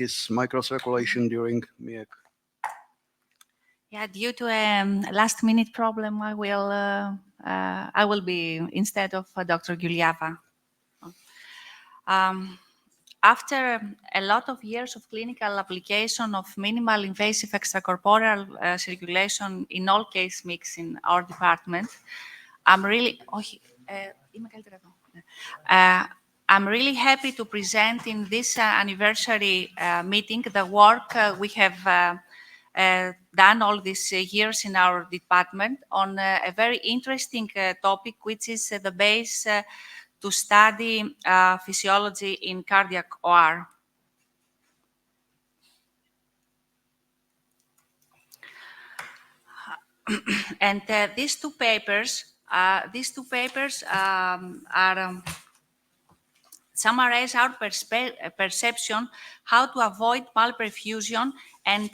is microcirculation during MiECC? Yeah, due to a last-minute problem, I will be instead of Dr. Giuliava. After a lot of years of clinical application of minimal invasive extracorporeal circulation in all case mix in our department, I'm really happy to present in this anniversary meeting the work we have done all these years in our department on a very interesting topic, which is the base to study physiology in cardiac OR. And these two papers summarize our perception how to avoid malperfusion and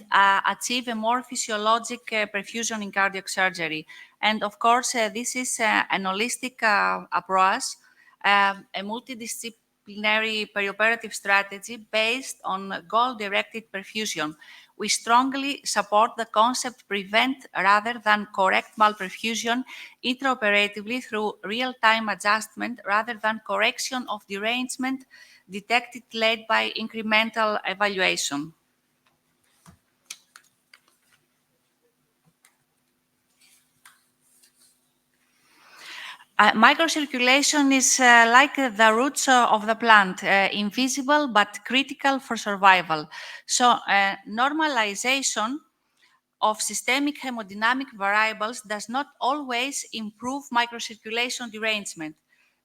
achieve a more physiologic perfusion in cardiac surgery. And of course, this is an holistic approach, a multidisciplinary perioperative strategy based on goal-directed perfusion. We strongly support the concept prevent rather than correct malperfusion intraoperatively through real-time adjustment rather than correction of derangement detected late by incremental evaluation. Microcirculation is like the roots of the plant, invisible but critical for survival. So normalization of systemic hemodynamic variables does not always improve microcirculation derangement.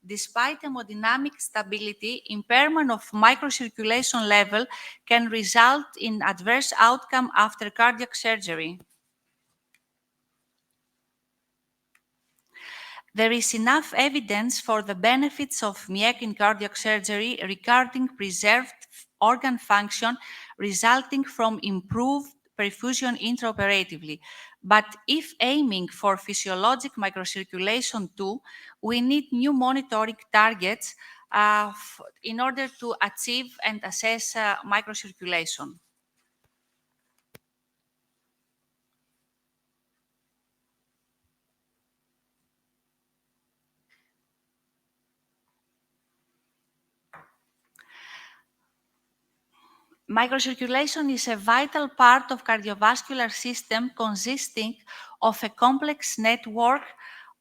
Despite hemodynamic stability, impairment of microcirculation level can result in adverse outcome after cardiac surgery. There is enough evidence for the benefits of MiECC in cardiac surgery regarding preserved organ function resulting from improved perfusion intraoperatively. But if aiming for physiologic microcirculation too, we need new monitoring targets in order to achieve and assess microcirculation. Microcirculation is a vital part of cardiovascular system consisting of a complex network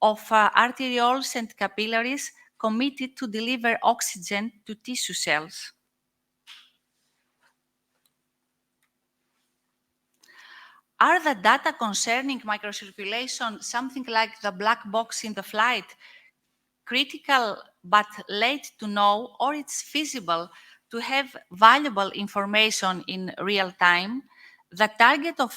of arterioles and capillaries committed to deliver oxygen to tissue cells. Are the data concerning microcirculation something like the black box in the flight, critical but late to know, or it's feasible to have valuable information in real time? The target of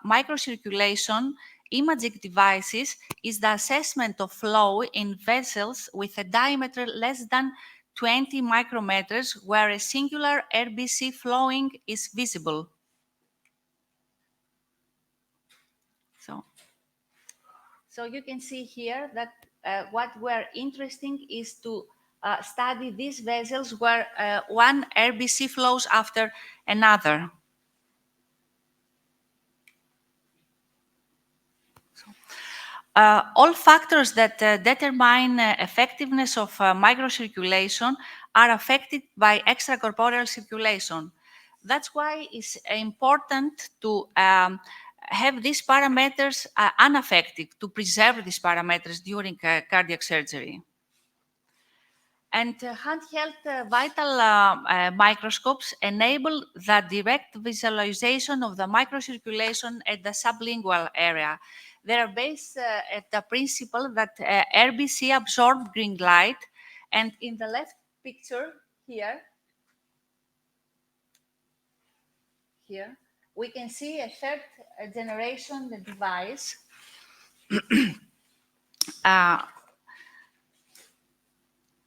microcirculation imaging devices is the assessment of flow in vessels with a diameter less than 20 micrometers where a singular RBC flowing is visible. So you can see here that what we're interesting is to study these vessels where one RBC flows after another. All factors that determine effectiveness of microcirculation are affected by extracorporeal circulation. That's why it's important to have these parameters unaffected, to preserve these parameters during cardiac surgery. And handheld vital microscopes enable the direct visualization of the microcirculation at the sublingual area. They are based at the principle that RBC absorb green light, and in the left picture here, we can see a third generation device.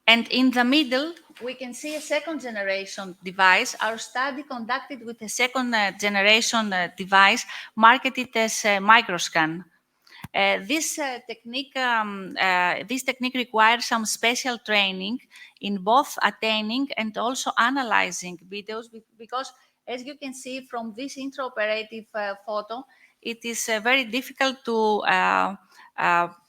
And in the middle, we can see a second generation device. Our study conducted with a second generation device marketed as Microscan. This technique requires some special training in both attaining and also analyzing videos because As you can see from this intraoperative photo, it is very difficult to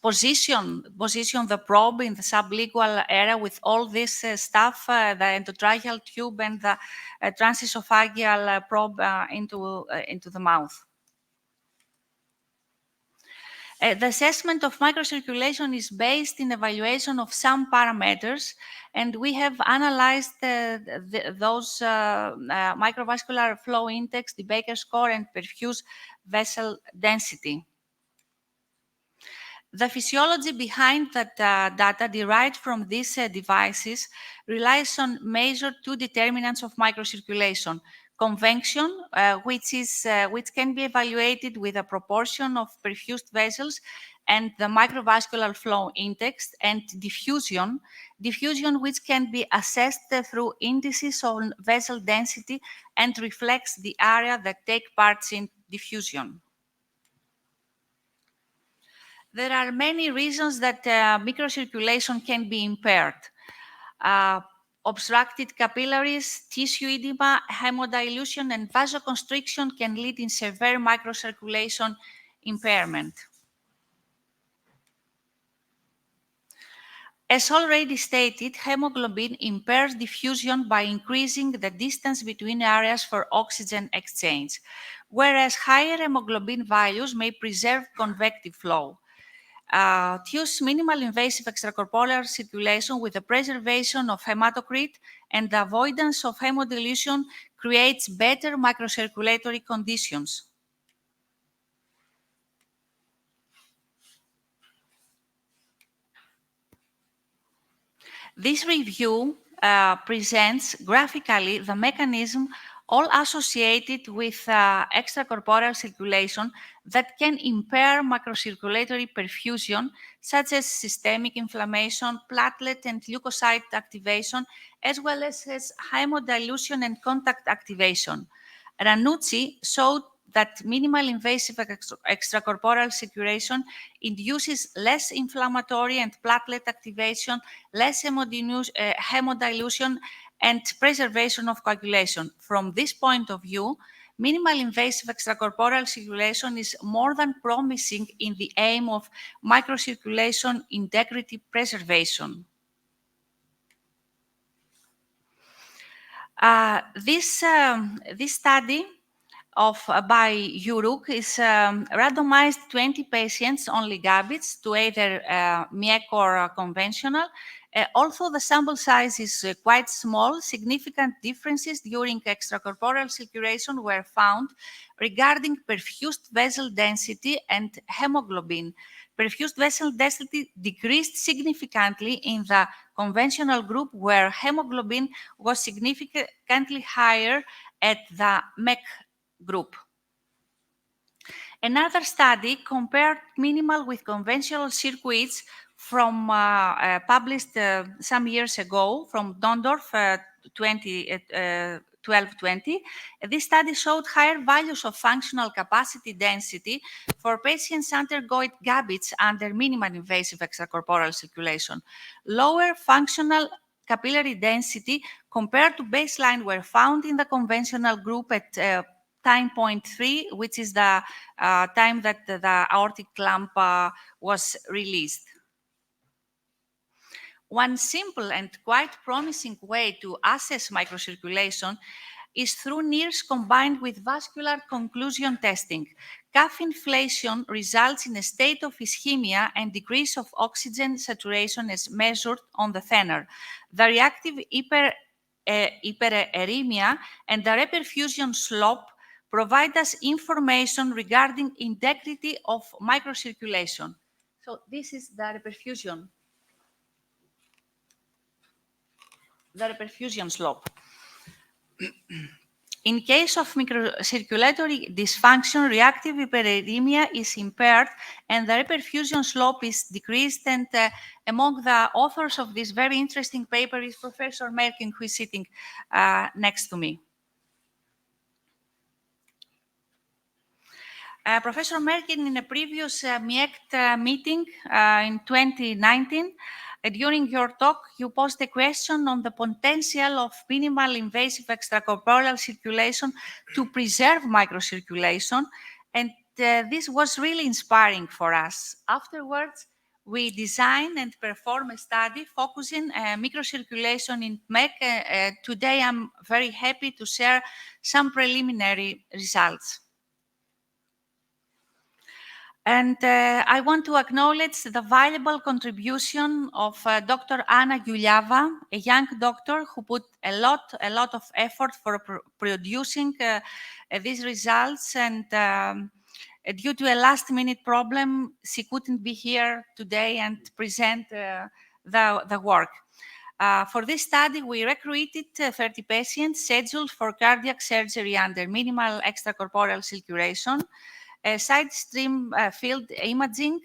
position the probe in the sublingual area with all this stuff, the endotracheal tube and the transesophageal probe into the mouth. The assessment of microcirculation is based in evaluation of some parameters, and we have analyzed those microvascular flow index, the Baker score, and perfused vessel density. The physiology behind that data derived from these devices relies on major two determinants of microcirculation: convection, which can be evaluated with a proportion of perfused vessels and the microvascular flow index, and diffusion, which can be assessed through indices on vessel density and reflects the area that take part in diffusion. There are many reasons that microcirculation can be impaired. Obstructed capillaries, tissue edema, hemodilution, and vasoconstriction can lead in severe microcirculation impairment. As already stated, hemoglobin impairs diffusion by increasing the distance between areas for oxygen exchange, whereas higher hemoglobin values may preserve convective flow. To use minimal invasive extracorporeal circulation with the preservation of hematocrit and the avoidance of hemodilution creates better microcirculatory conditions. This review presents graphically the mechanism all associated with extracorporeal circulation that can impair microcirculatory perfusion, such as systemic inflammation, platelet and leukocyte activation, as well as hemodilution and contact activation. Ranucci showed that minimal invasive extracorporeal circulation induces less inflammatory and platelet activation, less hemodilution, and preservation of coagulation. From this point of view, minimal invasive extracorporeal circulation is more than promising in the aim of microcirculation integrity preservation. This study by Uruk is randomized 20 patients, only gabbits, to either MiECC or conventional. Although the sample size is quite small, significant differences during extracorporeal circulation were found regarding perfused vessel density and hemoglobin. Perfused vessel density decreased significantly in the conventional group, where hemoglobin was significantly higher at the MiECC group. Another study compared minimal with conventional circuits from published some years ago from Dondorf 12-20. This study showed higher values of functional capacity density for patients undergoing gabbits under minimal invasive extracorporeal circulation. Lower functional capillary density compared to baseline were found in the conventional group at time point 3, which is the time that the aortic clamp was released. One simple and quite promising way to assess microcirculation is through NIRS combined with vascular conclusion testing. Calf inflation results in a state of ischemia and decrease of oxygen saturation as measured on the thenar. The reactive hyperemia and the reperfusion slope provide us information regarding integrity of microcirculation. So this is the reperfusion. The reperfusion slope. In case of microcirculatory dysfunction, reactive hyperemia is impaired and the reperfusion slope is decreased. And among the authors of this very interesting paper is Professor Murkin, who is sitting next to me. Professor Murkin, in a previous MiECC meeting in 2019, During your talk, you posed a question on the potential of minimal invasive extracorporeal circulation to preserve microcirculation, and this was really inspiring for us. Afterwards, we designed and performed a study focusing microcirculation in MiECC. Today, I'm very happy to share some preliminary results. And I want to acknowledge the valuable contribution of Dr. Anna Giuliava, a young doctor who put a lot of effort for producing these results. And due to a last-minute problem, she couldn't be here today and present the work. For this study, we recruited 30 patients scheduled for cardiac surgery under minimal extracorporeal circulation. Side stream field imaging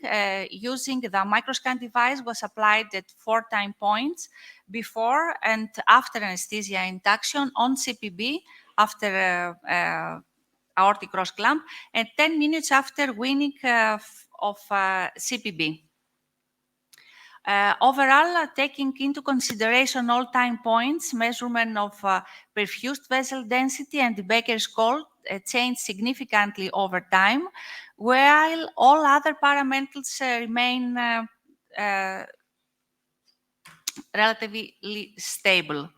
using the microscan device was applied at 4 time points before and after anesthesia induction on CPB after aortic cross clamp and 10 minutes after weaning of CPB. Overall, taking into consideration all time points, measurement of perfused vessel density and the Baker's score changed significantly over time, while all other parameters remain relatively stable.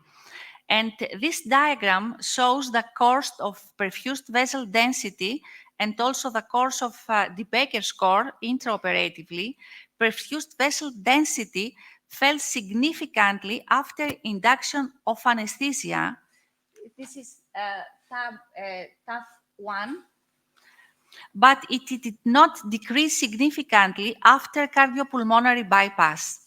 And this diagram shows the course of perfused vessel density and also the course of the Baker score intraoperatively. Perfused vessel density fell significantly after induction of anesthesia. This is tab 1. But it did not decrease significantly after cardiopulmonary bypass.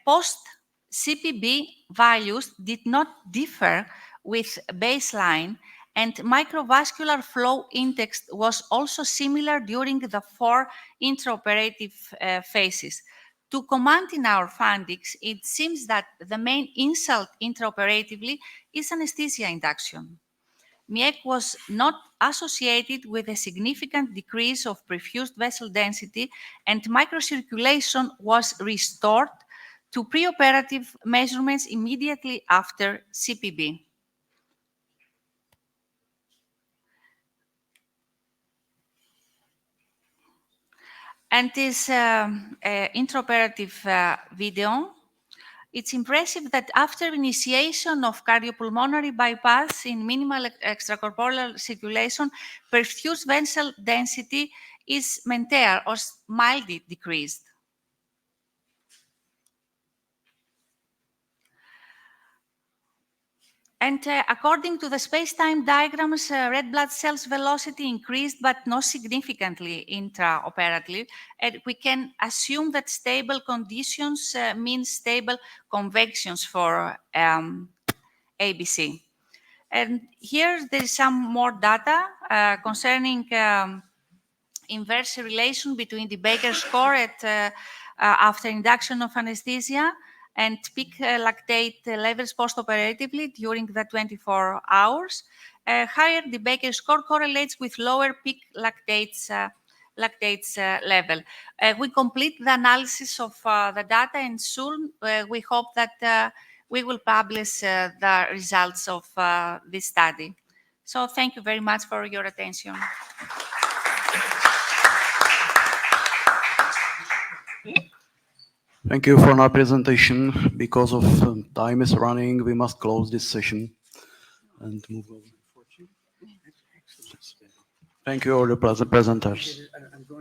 Post-CPB values did not differ with baseline, and microvascular flow index was also similar during the 4 intraoperative phases. To comment in our findings, it seems that the main insult intraoperatively is anesthesia induction. MiECC was not associated with a significant decrease of perfused vessel density, and microcirculation was restored to preoperative measurements immediately after CPB. And this intraoperative video, it's impressive that after initiation of cardiopulmonary bypass in minimal extracorporeal circulation, perfused vessel density is maintained or mildly decreased. And according to the space-time diagrams, red blood cells velocity increased, but not significantly intraoperatively. And we can assume that stable conditions mean stable convections for ABC. And here there is some more data concerning inverse relation between the Baker score at, after induction of anesthesia and peak lactate levels postoperatively during the 24 hours. Higher the Baker score correlates with lower peak lactates level. We complete the analysis of the data, and soon we hope that we will publish the results of this study. So thank you very much for your attention. Thank you for our presentation. Because of time is running, we must close this session and move on. Thank you all the presenters.